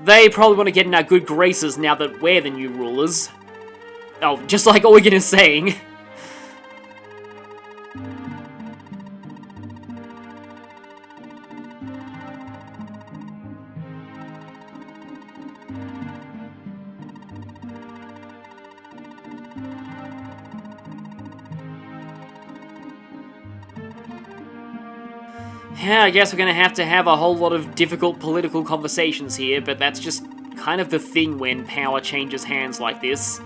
They probably want to get in our good graces now that we're the new rulers. Oh, just like Eugen is saying. Yeah, I guess we're gonna have to have a whole lot of difficult political conversations here, but that's just kind of the thing when power changes hands like this.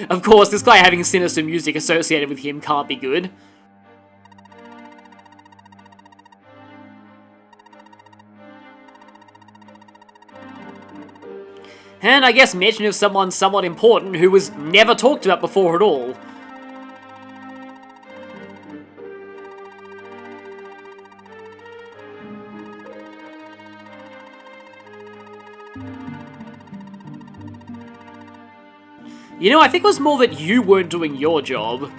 Of course, this guy having sinister music associated with him can't be good. And I guess mention of someone somewhat important who was never talked about before at all. You know, I think it was more that you weren't doing your job.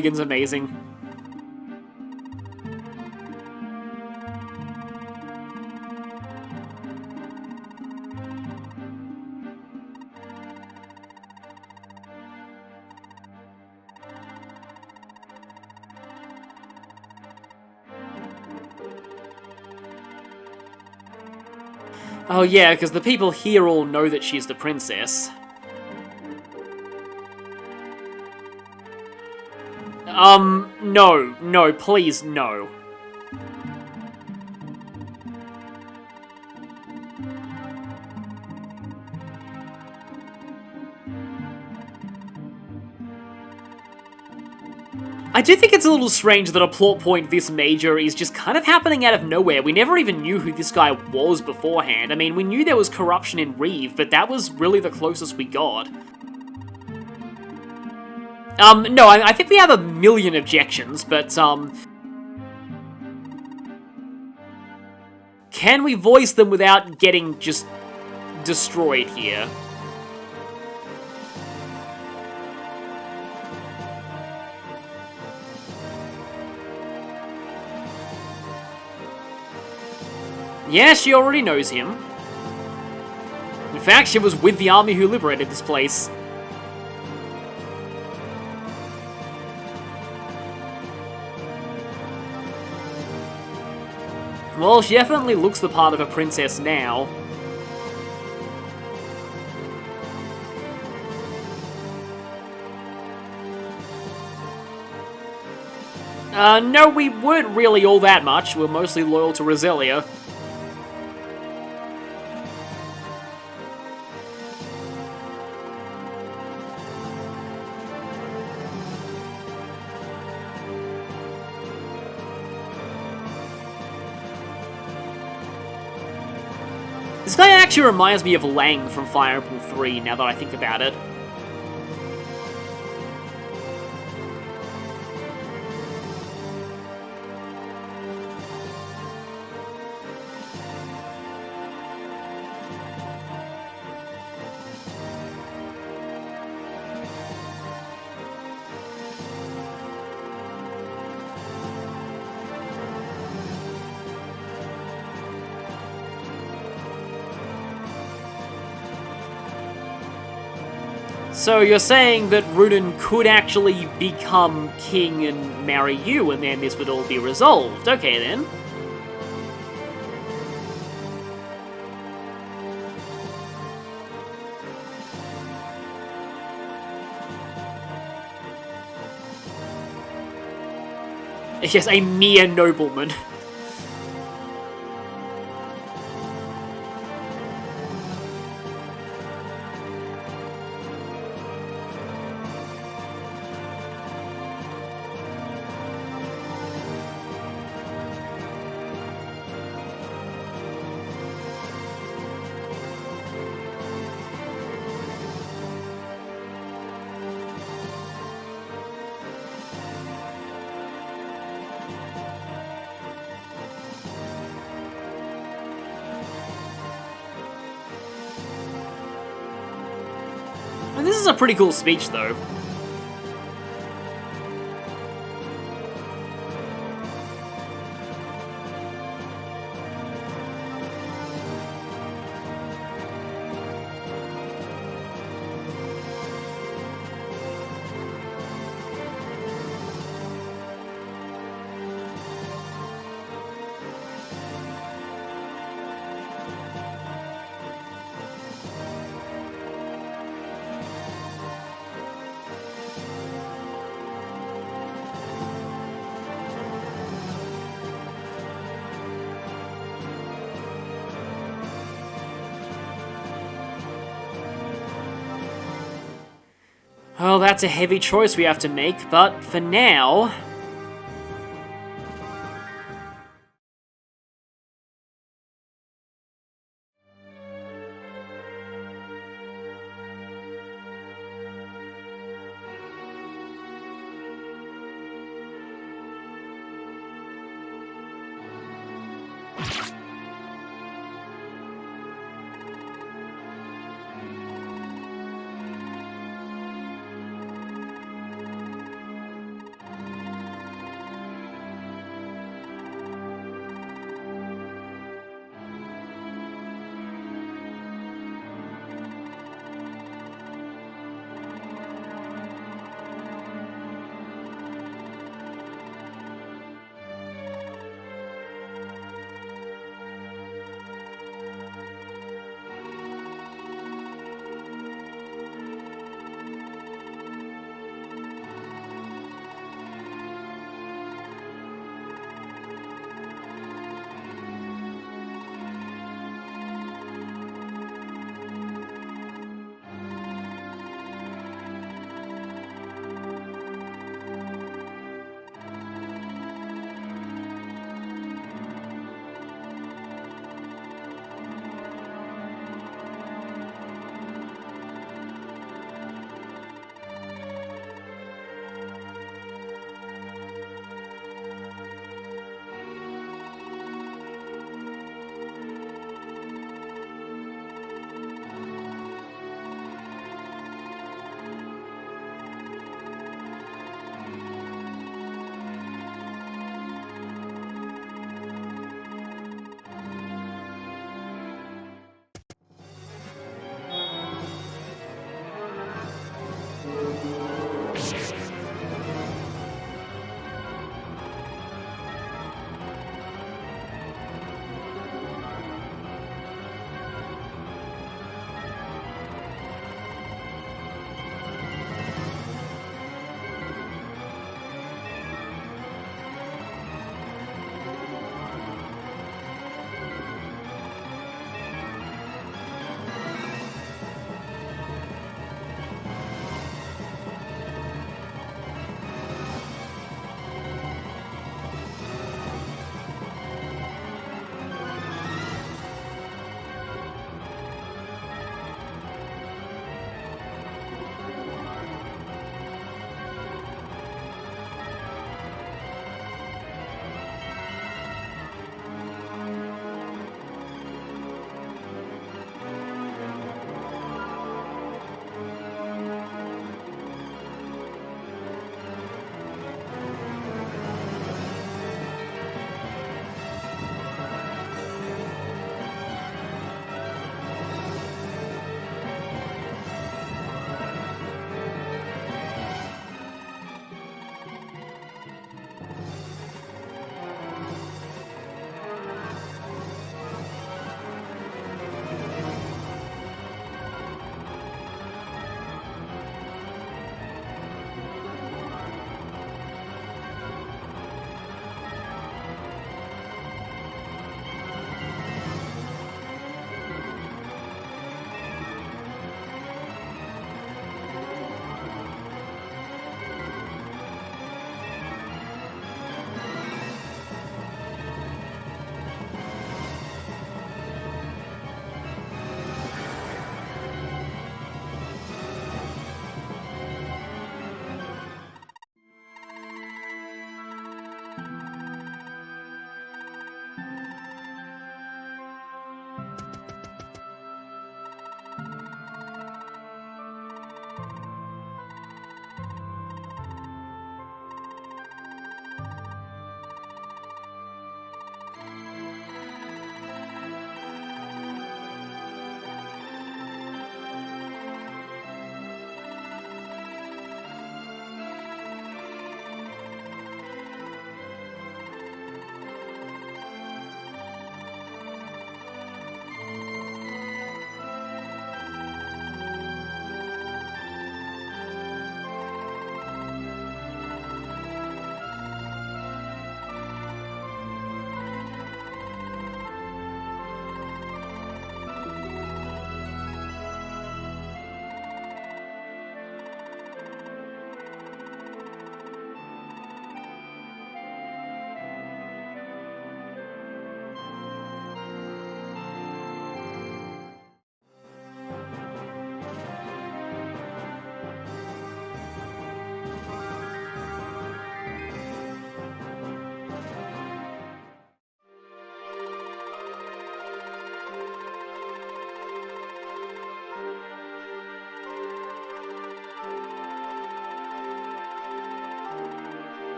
Eugen's amazing. Oh yeah, because the people here all know that she's the princess. No, please, no. I do think it's a little strange that a plot point this major is just kind of happening out of nowhere. We never even knew who this guy was beforehand. I mean, we knew there was corruption in Reeve, but that was really the closest we got. No, I think we have a million objections, but, can we voice them without getting just destroyed here? Yeah, she already knows him. In fact, she was with the army who liberated this place. Well, she definitely looks the part of a princess now. No, we weren't really all that much. We're mostly loyal to Roselia. This guy actually reminds me of Lang from Fire Emblem 3, now that I think about it. So you're saying that Runen could actually become king and marry you, and then this would all be resolved. Okay, then. Yes, a mere nobleman. And this is a pretty cool speech, though. Well, that's a heavy choice we have to make, but for now...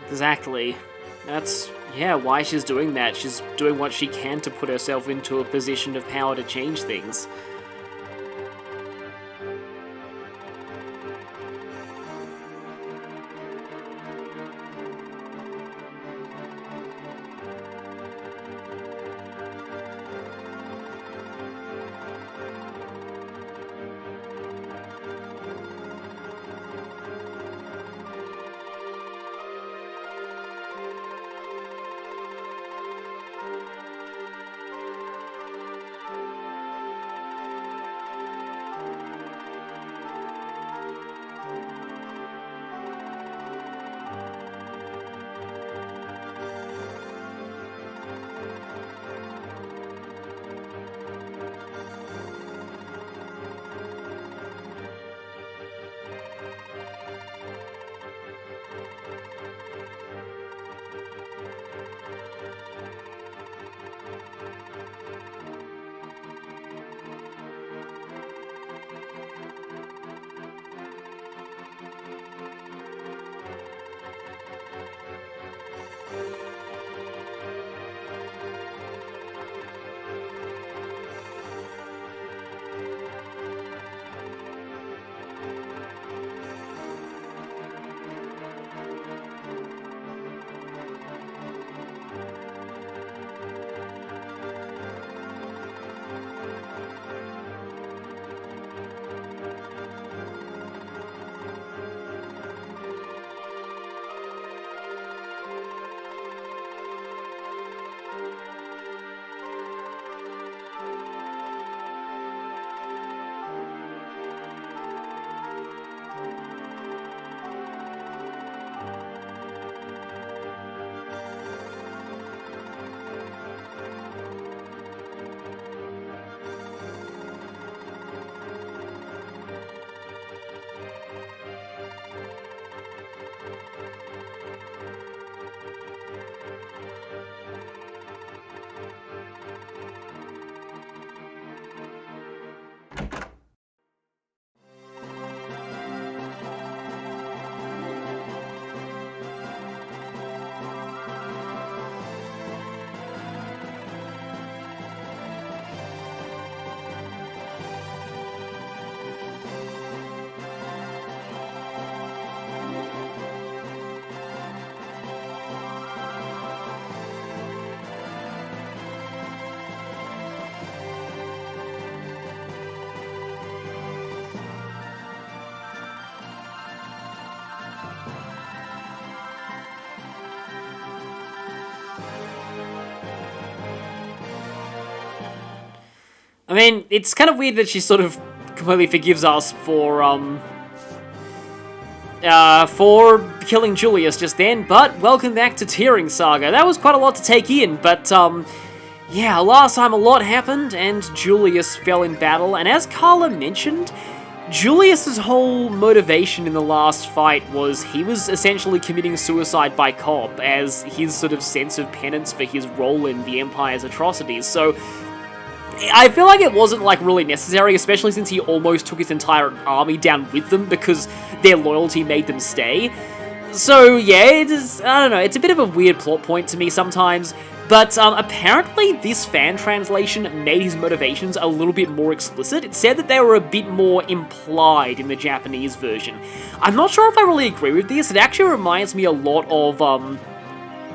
Exactly. That's, yeah, why she's doing that. She's doing what she can to put herself into a position of power to change things. I mean, it's kind of weird that she sort of completely forgives us for killing Julius just then, but welcome back to TearRing Saga. That was quite a lot to take in, but, yeah, last time a lot happened, and Julius fell in battle, and as Carla mentioned, Julius's whole motivation in the last fight was he was essentially committing suicide by cop as his sort of sense of penance for his role in the Empire's atrocities, so I feel like it wasn't, like, really necessary, especially since he almost took his entire army down with them because their loyalty made them stay. So, yeah, it is, I don't know, it's a bit of a weird plot point to me sometimes, but apparently this fan translation made his motivations a little bit more explicit. It said that they were a bit more implied in the Japanese version. I'm not sure if I really agree with this. It actually reminds me a lot of,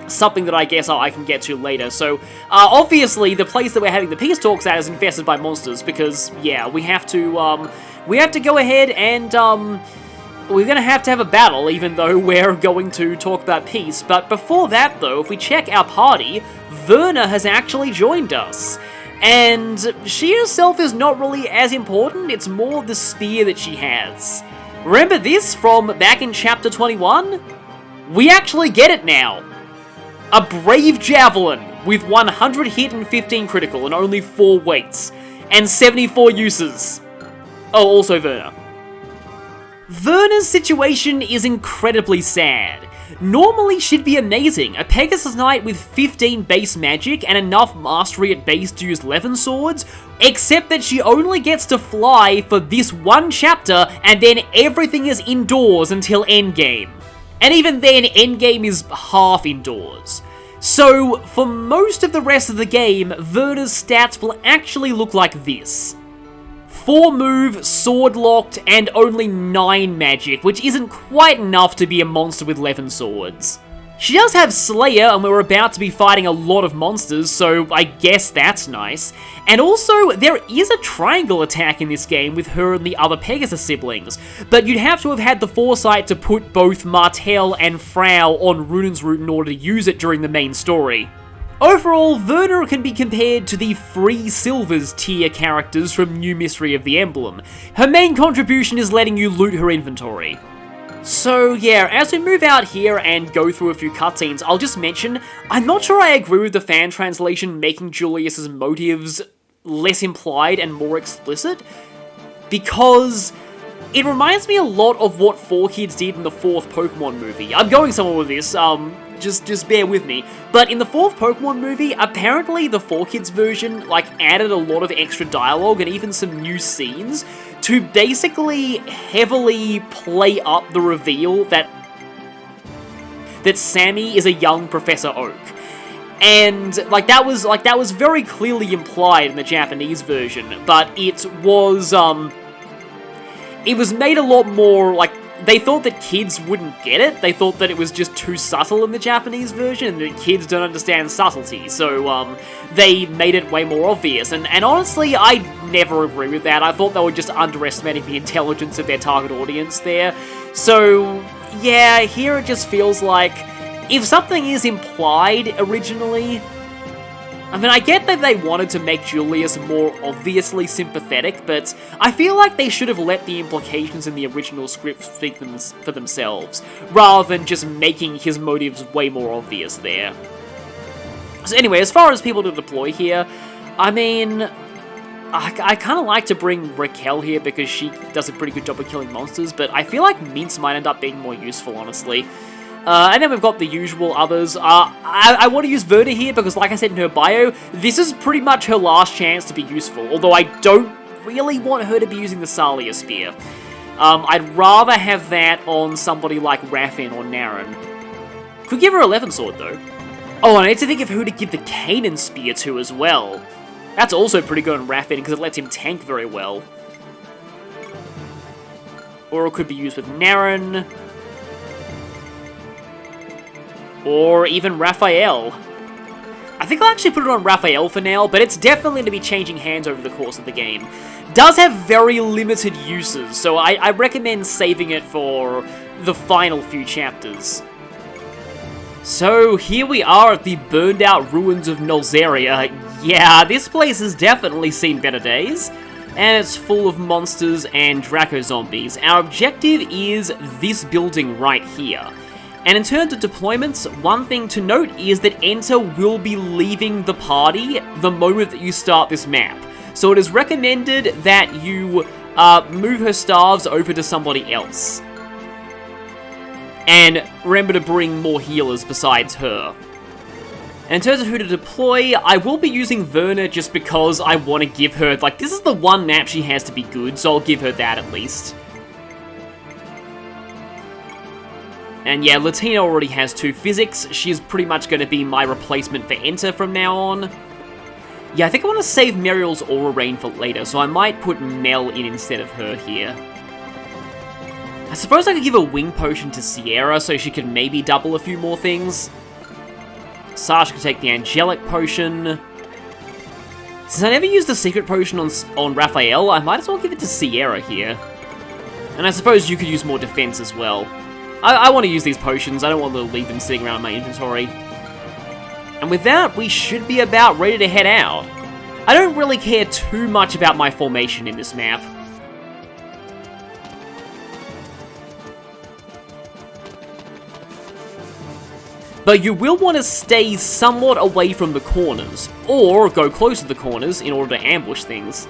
something that I guess I can get to later. So, obviously, the place that we're having the peace talks at is infested by monsters, because, yeah, we have to go ahead and, we're gonna have to have a battle, even though we're going to talk about peace. But before that, though, if we check our party, Verna has actually joined us. And she herself is not really as important, it's more the spear that she has. Remember this from back in Chapter 21? We actually get it now. A Brave Javelin with 100 hit and 15 critical and only 4 weights, and 74 uses. Oh, also Verna. Verna's situation is incredibly sad. Normally she'd be amazing, a Pegasus Knight with 15 base magic and enough mastery at base to use Levin swords, except that she only gets to fly for this one chapter and then everything is indoors until endgame. And even then, endgame is half indoors. So, for most of the rest of the game, Werner's stats will actually look like this. 4 move, sword locked, and only 9 magic, which isn't quite enough to be a monster with 11 swords. She does have Slayer, and we're about to be fighting a lot of monsters, so I guess that's nice. And also, there is a triangle attack in this game with her and the other Pegasus siblings, but you'd have to have had the foresight to put both Martel and Frau on Runen's route in order to use it during the main story. Overall, Werner can be compared to the Free Silvers tier characters from New Mystery of the Emblem. Her main contribution is letting you loot her inventory. So yeah, as we move out here and go through a few cutscenes, I'll just mention, I'm not sure I agree with the fan translation making Julius's motives less implied and more explicit, because it reminds me a lot of what 4Kids did in the 4th Pokemon movie. I'm going somewhere with this, just bear with me. But in the 4th Pokemon movie, apparently the 4Kids version, added a lot of extra dialogue and even some new scenes to basically heavily play up the reveal that Sammy is a young Professor Oak. And, that was very clearly implied in the Japanese version, but it was made a lot more, they thought that kids wouldn't get it. They thought that it was just too subtle in the Japanese version, and that kids don't understand subtlety, so, they made it way more obvious. And honestly, I never agree with that. I thought they were just underestimating the intelligence of their target audience there. So, yeah, here it just feels like, if something is implied originally, I mean, I get that they wanted to make Julius more obviously sympathetic, but I feel like they should have let the implications in the original script speak for themselves, rather than just making his motives way more obvious there. So anyway, as far as people to deploy here, I mean, I kind of like to bring Raquel here because she does a pretty good job of killing monsters, but I feel like Mince might end up being more useful, honestly. And then we've got the usual others. I want to use Werner here because, like I said in her bio, this is pretty much her last chance to be useful, although I don't really want her to be using the Salia Spear. I'd rather have that on somebody like Raffin or Naren. Could give her 11 Sword, though. Oh, and I need to think of who to give the Kanan Spear to as well. That's also pretty good on Raffin because it lets him tank very well. Or it could be used with Naren. Or even Raphael. I think I'll actually put it on Raphael for now, but it's definitely going to be changing hands over the course of the game. Does have very limited uses, so I recommend saving it for the final few chapters. So here we are at the burned out ruins of Nolzaria. Yeah, this place has definitely seen better days, and it's full of monsters and Draco zombies. Our objective is this building right here. And in terms of deployments, one thing to note is that Enteh will be leaving the party the moment that you start this map. So it is recommended that you move her staves over to somebody else. And remember to bring more healers besides her. And in terms of who to deploy, I will be using Werner just because I want to give her, this is the one map she has to be good, so I'll give her that at least. And yeah, Latina already has 2 physics. She's pretty much going to be my replacement for Enteh from now on. Yeah, I think I want to save Muriel's Aura Rain for later, so I might put Mel in instead of her here. I suppose I could give a Wing Potion to Sierra so she could maybe double a few more things. Sasha could take the Angelic Potion. Since I never used the Secret Potion on Raphael, I might as well give it to Sierra here. And I suppose you could use more defense as well. I want to use these potions, I don't want to leave them sitting around in my inventory. And with that, we should be about ready to head out. I don't really care too much about my formation in this map. But you will want to stay somewhat away from the corners, or go close to the corners in order to ambush things.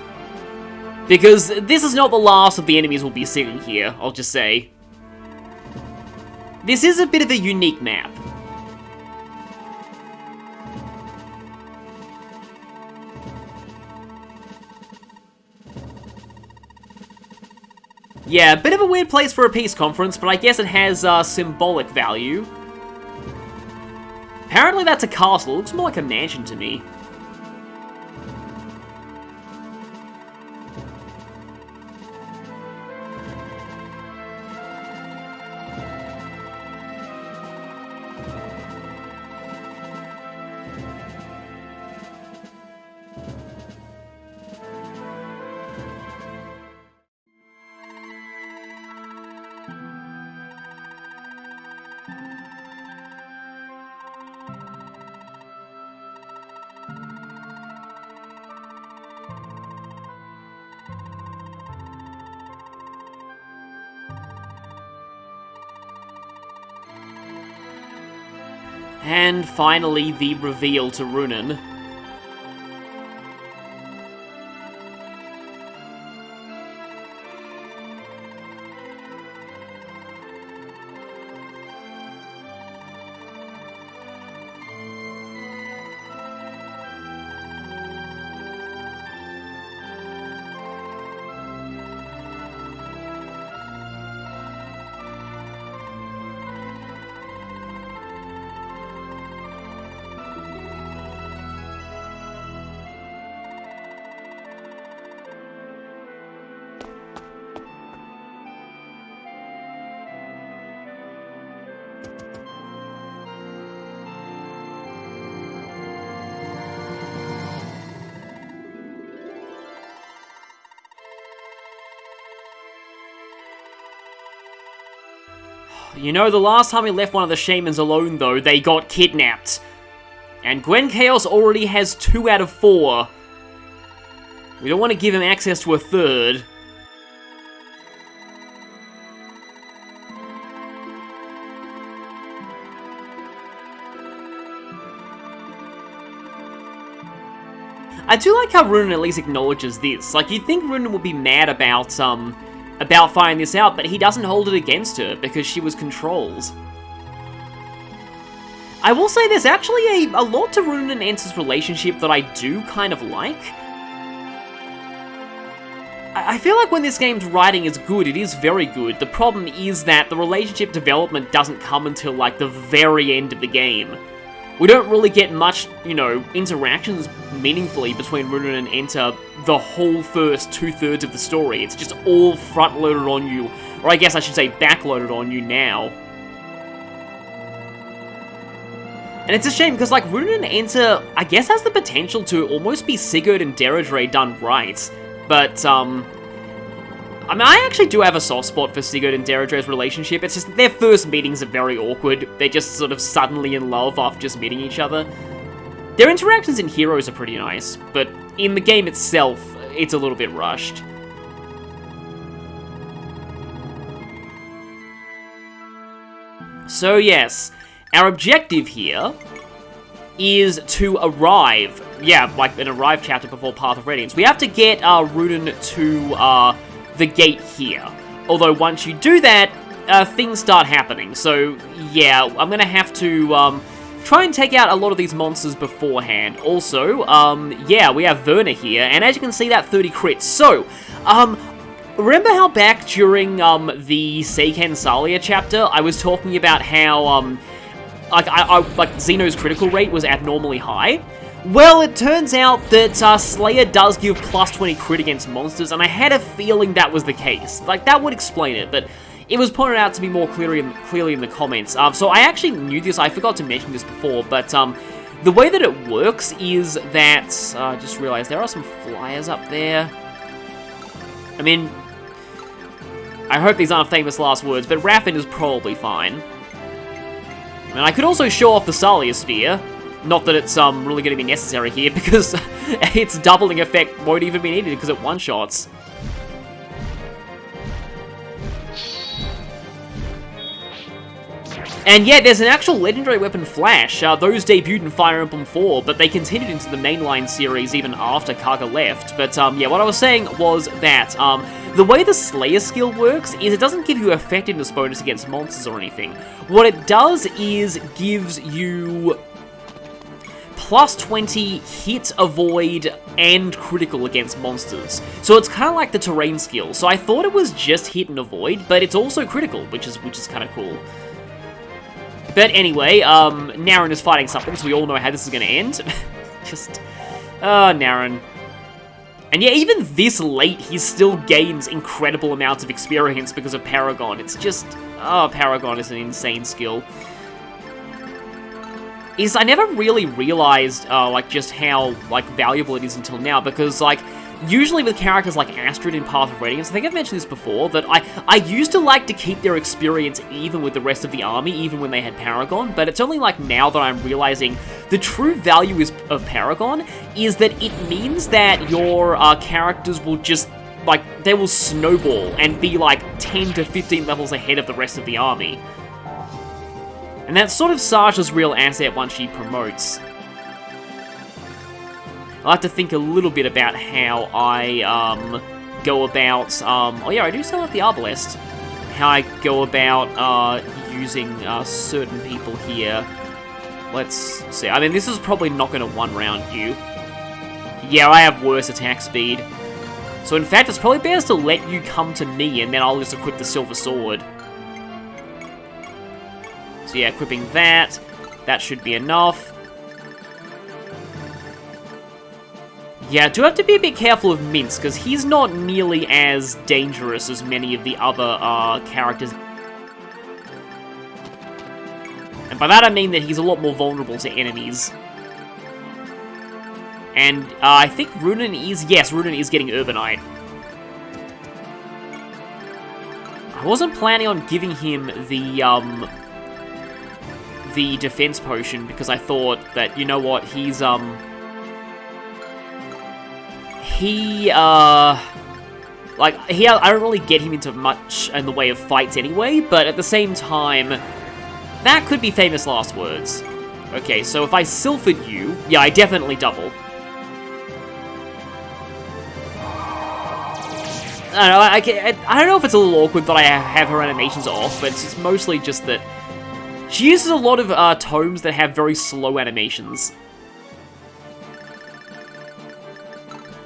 Because this is not the last of the enemies we'll be seeing here, I'll just say. This is a bit of a unique map. Yeah, a bit of a weird place for a peace conference, but I guess it has symbolic value. Apparently that's a castle. It looks more like a mansion to me. And finally, the reveal to Runen. You know, the last time we left one of the shamans alone, though, they got kidnapped. And Gwen Chaos already has 2 out of 4. We don't want to give him access to a third. I do like how Runen at least acknowledges this. Like, you'd think Runen would be mad about finding this out, but he doesn't hold it against her because she was controlled. I will say there's actually a lot to Runen and Enteh's relationship that I do kind of like. I feel like when this game's writing is good, it is very good. The problem is that the relationship development doesn't come until, like, the very end of the game. We don't really get much, you know, interactions meaningfully between Runen and Enteh the whole first 2/3 of the story. It's just all front-loaded on you, or I guess I should say back-loaded on you now. And it's a shame, because, like, Runen and Enteh, I guess, has the potential to almost be Sigurd and Deirdre done right. But, I mean, I actually do have a soft spot for Sigurd and Deirdre's relationship. It's just their first meetings are very awkward. They're just sort of suddenly in love after just meeting each other. Their interactions in Heroes are pretty nice, but in the game itself, it's a little bit rushed. So yes, our objective here is to arrive. Yeah, like an arrive chapter before Path of Radiance. We have to get Runen to the gate here. Although once you do that, things start happening. So yeah, I'm gonna have to try and take out a lot of these monsters beforehand. Also, yeah, we have Verna here, and as you can see, that 30 crits. So, remember how back during the Seiken Salia chapter, I was talking about how like Xeno's critical rate was abnormally high? Well, it turns out that Slayer does give plus 20 crit against monsters, and I had a feeling that was the case. Like, that would explain it, but it was pointed out to me more clearly in the comments. So I actually knew this, I forgot to mention this before, but the way that it works is that, I just realized there are some flyers up there. I mean, I hope these aren't famous last words, but Raffin is probably fine. And I could also show off the Salia Sphere. Not that it's really going to be necessary here, because its doubling effect won't even be needed because it one-shots. And yeah, there's an actual legendary weapon, Flash. Those debuted in Fire Emblem 4, but they continued into the mainline series even after Kaga left. But yeah, what I was saying was that the way the Slayer skill works is it doesn't give you effectiveness bonus against monsters or anything. What it does is gives you plus 20 hit, avoid, and critical against monsters. So it's kind of like the terrain skill. So I thought it was just hit and avoid, but it's also critical, which is kind of cool. But anyway, Naren is fighting something, so we all know how this is going to end. Just, Naren. And yeah, even this late, he still gains incredible amounts of experience because of Paragon. It's just, Paragon is an insane skill. I never really realized, like, just how, like, valuable it is until now, because, like, usually with characters like Astrid in Path of Radiance, I think I've mentioned this before, that I used to like to keep their experience even with the rest of the army, even when they had Paragon, but it's only like now that I'm realizing the true value of Paragon is that it means that your characters will just, like, they will snowball and be like 10 to 15 levels ahead of the rest of the army. And that's sort of Saja's real asset once she promotes. I'll have to think a little bit about how I go about... oh yeah, I do still have the Arbalest. How I go about using certain people here. Let's see. I mean, this is probably not going to one-round you. Yeah, I have worse attack speed. So in fact, it's probably best to let you come to me, and then I'll just equip the Silver Sword. So yeah, equipping that. That should be enough. Yeah, I do have to be a bit careful of Mince, because he's not nearly as dangerous as many of the other characters. And by that I mean that he's a lot more vulnerable to enemies. And I think Runen is... Yes, Runen is getting Urbanite. I wasn't planning on giving him the defense potion, because I thought that, you know what, he's, I don't really get him into much in the way of fights anyway, but at the same time, that could be famous last words. Okay, so if I Sylphid you, yeah, I definitely double. I don't know if it's a little awkward that I have her animations off, but it's mostly just that she uses a lot of tomes that have very slow animations.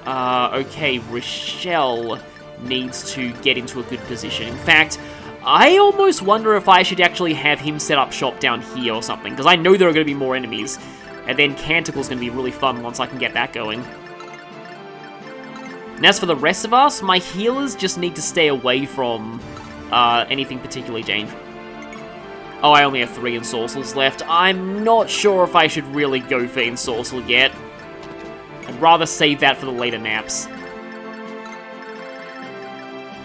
Okay, Rochelle needs to get into a good position. In fact, I almost wonder if I should actually have him set up shop down here or something, because I know there are going to be more enemies. And then Canticle's going to be really fun once I can get that going. And as for the rest of us, my healers just need to stay away from anything particularly dangerous. Oh, I only have 3 Ensorcels left. I'm not sure if I should really go for Ensorcel yet. I'd rather save that for the later maps.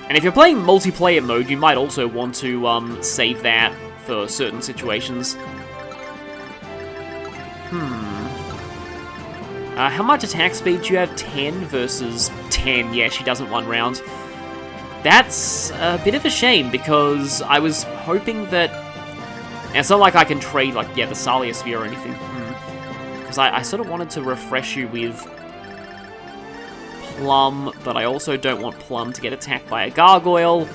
And if you're playing multiplayer mode, you might also want to save that for certain situations. How much attack speed do you have? 10 versus 10. Yeah, she doesn't one round. That's a bit of a shame, because I was hoping that... And it's not like I can trade, like, yeah, the Salia Sphere or anything. Because I sort of wanted to refresh you with Plum, but I also don't want Plum to get attacked by a Gargoyle.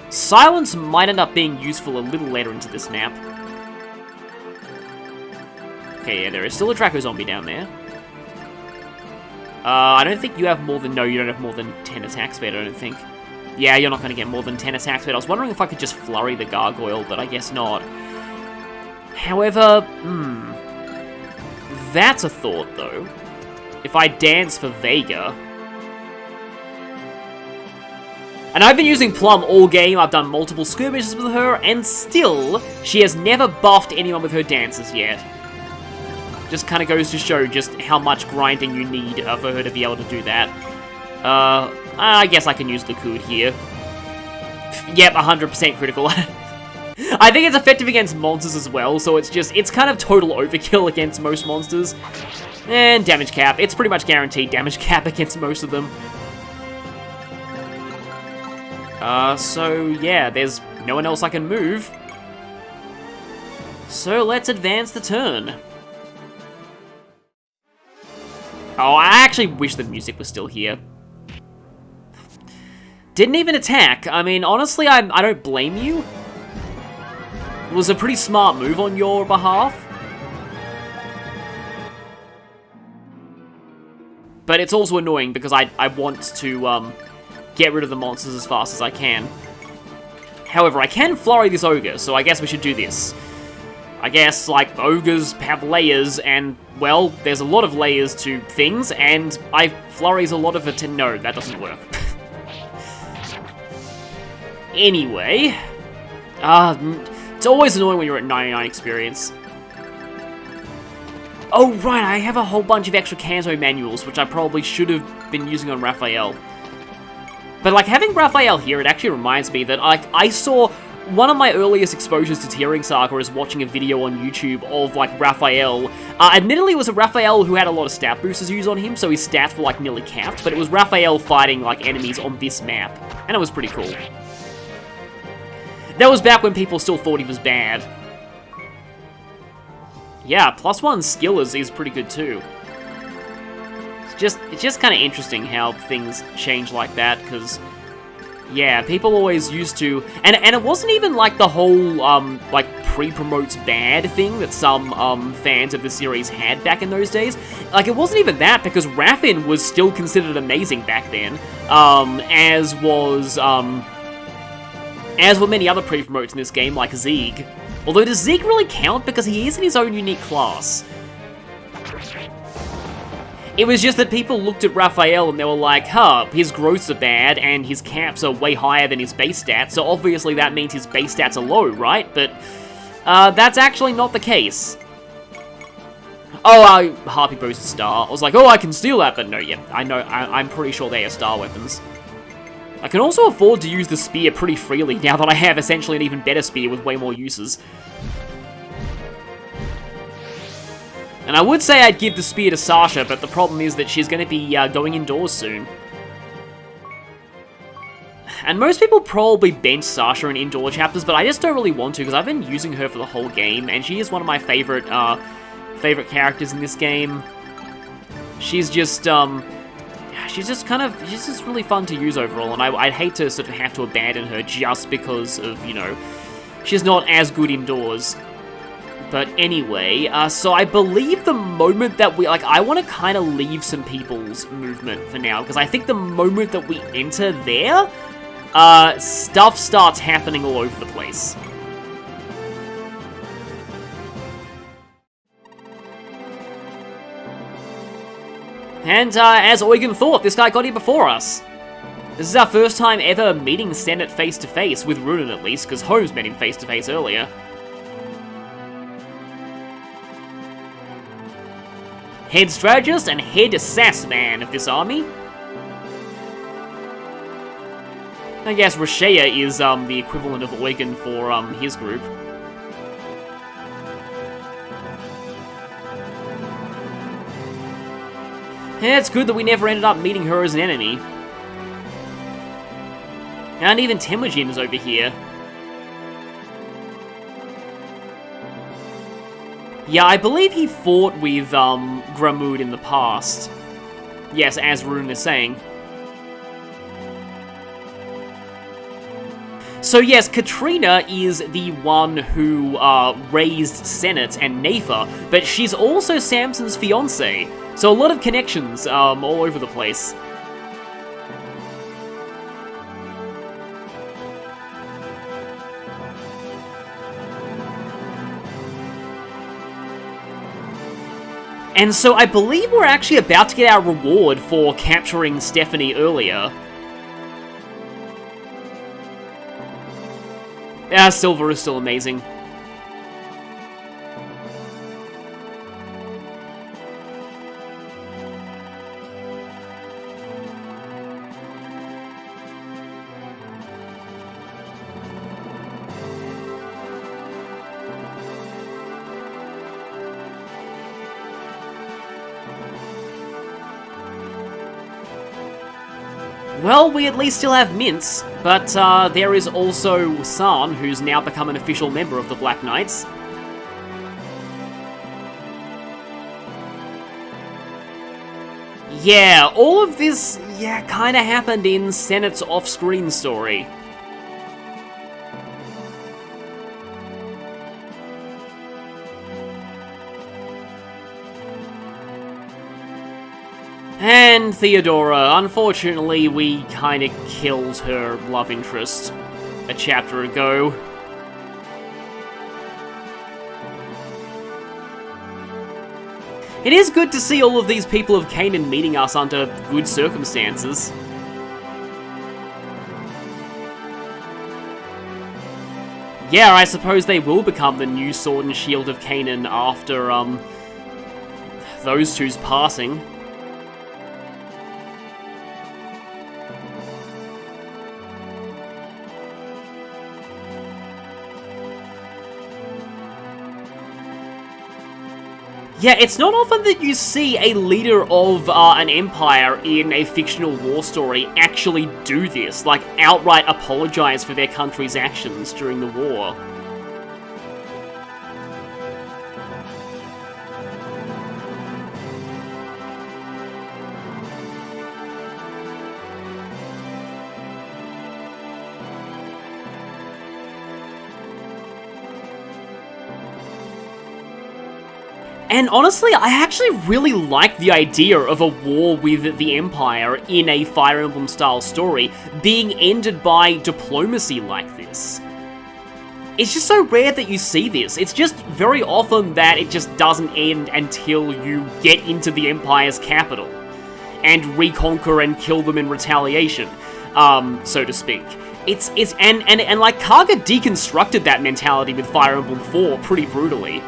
Silence might end up being useful a little later into this map. Okay, yeah, there is still a Draco Zombie down there. I don't think you have more than... No, you don't have more than 10 attack speed, I don't think. Yeah, you're not going to get more than 10 attack speed. I was wondering if I could just flurry the Gargoyle, but I guess not. However, that's a thought, though. If I dance for Vega... And I've been using Plum all game, I've done multiple skirmishes with her, and still, she has never buffed anyone with her dances yet. Just kind of goes to show just how much grinding you need for her to be able to do that. I guess I can use Likud here. Yep, 100% critical. I think it's effective against monsters as well, so it's kind of total overkill against most monsters. And damage cap. It's pretty much guaranteed damage cap against most of them. So yeah, there's no one else I can move. So let's advance the turn. Oh, I actually wish the music was still here. Didn't even attack. I mean, honestly, I don't blame you. was a pretty smart move on your behalf. But it's also annoying because I want to get rid of the monsters as fast as I can. However, I can flurry this ogre, so I guess we should do this. I guess, like, ogres have layers, and, well, there's a lot of layers to things, and flurries a lot of it. No, that doesn't work. Anyway, it's always annoying when you're at 99 experience. Oh, right, I have a whole bunch of extra Kanto manuals, which I probably should have been using on Raphael. But, like, having Raphael here, it actually reminds me that, like, I saw one of my earliest exposures to TearRing Saga is watching a video on YouTube of, like, Raphael. Admittedly, it was a Raphael who had a lot of stat boosters used on him, so his stats were, like, nearly capped, but it was Raphael fighting, like, enemies on this map, and it was pretty cool. That was back when people still thought he was bad. Yeah, +1 skill is pretty good, too. It's just kind of interesting how things change like that, because, yeah, people always used to, and it wasn't even like the whole, like, pre-promotes bad thing that some, fans of the series had back in those days. Like, it wasn't even that, because Raffin was still considered amazing back then, as were many other pre-promotes in this game, like Zeeg. Although, does Zeeg really count, because he is in his own unique class? It was just that people looked at Raphael and they were like, huh, his growths are bad and his caps are way higher than his base stats, so obviously that means his base stats are low, right? But, that's actually not the case. Oh, Harpy Bow's a star. I was like, oh, I can steal that, but no, yeah, I know, I'm pretty sure they are star weapons. I can also afford to use the spear pretty freely now that I have essentially an even better spear with way more uses. And I would say I'd give the spear to Sasha, but the problem is that she's going to be going indoors soon. And most people probably bench Sasha in indoor chapters, but I just don't really want to, because I've been using her for the whole game, and she is one of my favorite characters in this game. She's just, she's just really fun to use overall, and I'd hate to sort of have to abandon her just because of, you know, she's not as good indoors. But anyway, so I believe the moment that we, like, I want to kind of leave some people's movement for now, because I think the moment that we enter there, stuff starts happening all over the place. And, as Eugen thought, this guy got here before us. This is our first time ever meeting Senate face-to-face, with Runen at least, because Holmes met him face-to-face earlier. Head strategist and head sass man of this army. I guess Rashea is, the equivalent of Eugen for, his group. Yeah, it's good that we never ended up meeting her as an enemy. And even Temujin is over here. Yeah, I believe he fought with, Gramud in the past. Yes, as Rune is saying. So yes, Katrina is the one who, raised Senate and Nafa, but she's also Samson's fiancée. So a lot of connections, all over the place. And so I believe we're actually about to get our reward for capturing Stephanie earlier. Silver is still amazing. Well, we at least still have Mints, but there is also San, who's now become an official member of the Black Knights. Yeah, all of this, kinda happened in Senate's off-screen story. And Theodora, unfortunately, we kinda killed her love interest a chapter ago. It is good to see all of these people of Canaan meeting us under good circumstances. Yeah, I suppose they will become the new Sword and Shield of Canaan after, those two's passing. Yeah, it's not often that you see a leader of an empire in a fictional war story actually do this, like outright apologize for their country's actions during the war. And honestly, I actually really like the idea of a war with the Empire in a Fire Emblem-style story being ended by diplomacy like this. It's just so rare that you see this. It's just very often that it just doesn't end until you get into the Empire's capital and reconquer and kill them in retaliation, so to speak. And like Saga deconstructed that mentality with Fire Emblem 4 pretty brutally.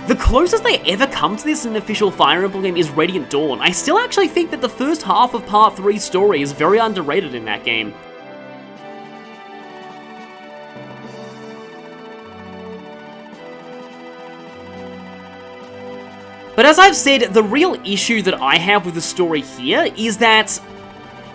The closest they ever come to this in an official Fire Emblem game is Radiant Dawn. I still actually think that the first half of Part 3's story is very underrated in that game. But as I've said, the real issue that I have with the story here is that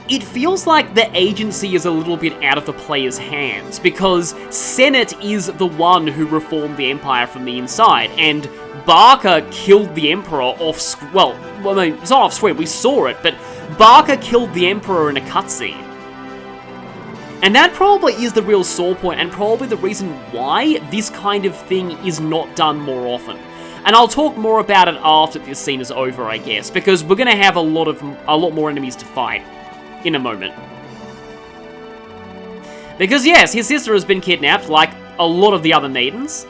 it feels like the agency is a little bit out of the player's hands, because Senate is the one who reformed the Empire from the inside, and Barker killed the Emperor off well, I mean, it's not off-screen, we saw it, but Barker killed the Emperor in a cutscene. And that probably is the real sore point, and probably the reason why this kind of thing is not done more often. And I'll talk more about it after this scene is over, I guess, because we're gonna have a lot more enemies to fight in a moment. Because yes, his sister has been kidnapped, like a lot of the other maidens.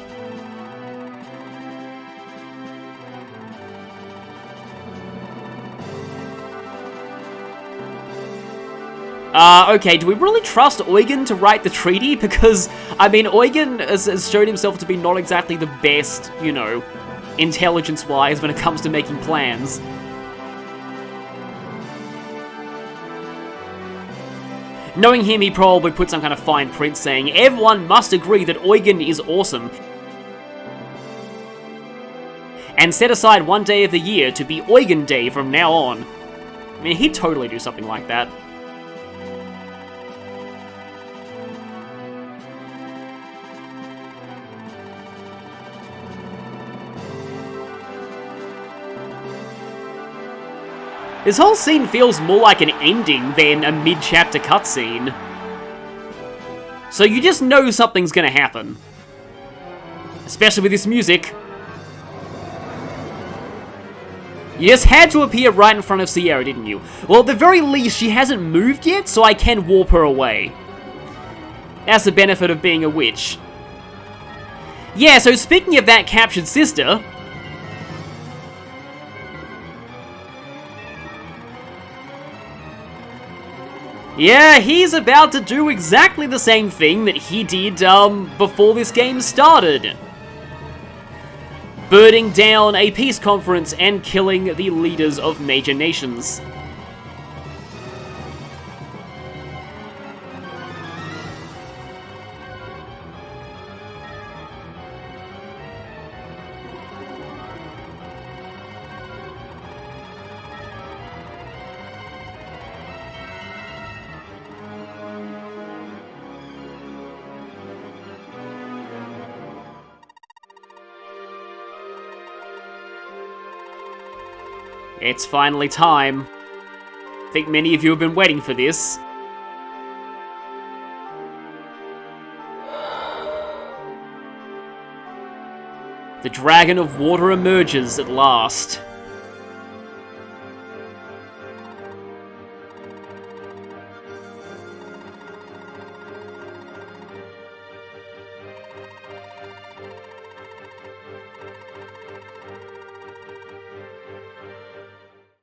Okay, do we really trust Eugen to write the treaty? Because, I mean, Eugen has shown himself to be not exactly the best, you know, intelligence-wise when it comes to making plans. Knowing him, he probably put some kind of fine print saying, everyone must agree that Eugen is awesome, and set aside one day of the year to be Eugen Day from now on. I mean, he'd totally do something like that. This whole scene feels more like an ending than a mid-chapter cutscene. So you just know something's gonna happen. Especially with this music. You just had to appear right in front of Sierra, didn't you? Well, at the very least, she hasn't moved yet, so I can warp her away. That's the benefit of being a witch. Yeah, so speaking of that captured sister... yeah, he's about to do exactly the same thing that he did, before this game started. Burning down a peace conference and killing the leaders of major nations. It's finally time. I think many of you have been waiting for this. The Dragon of Water emerges at last.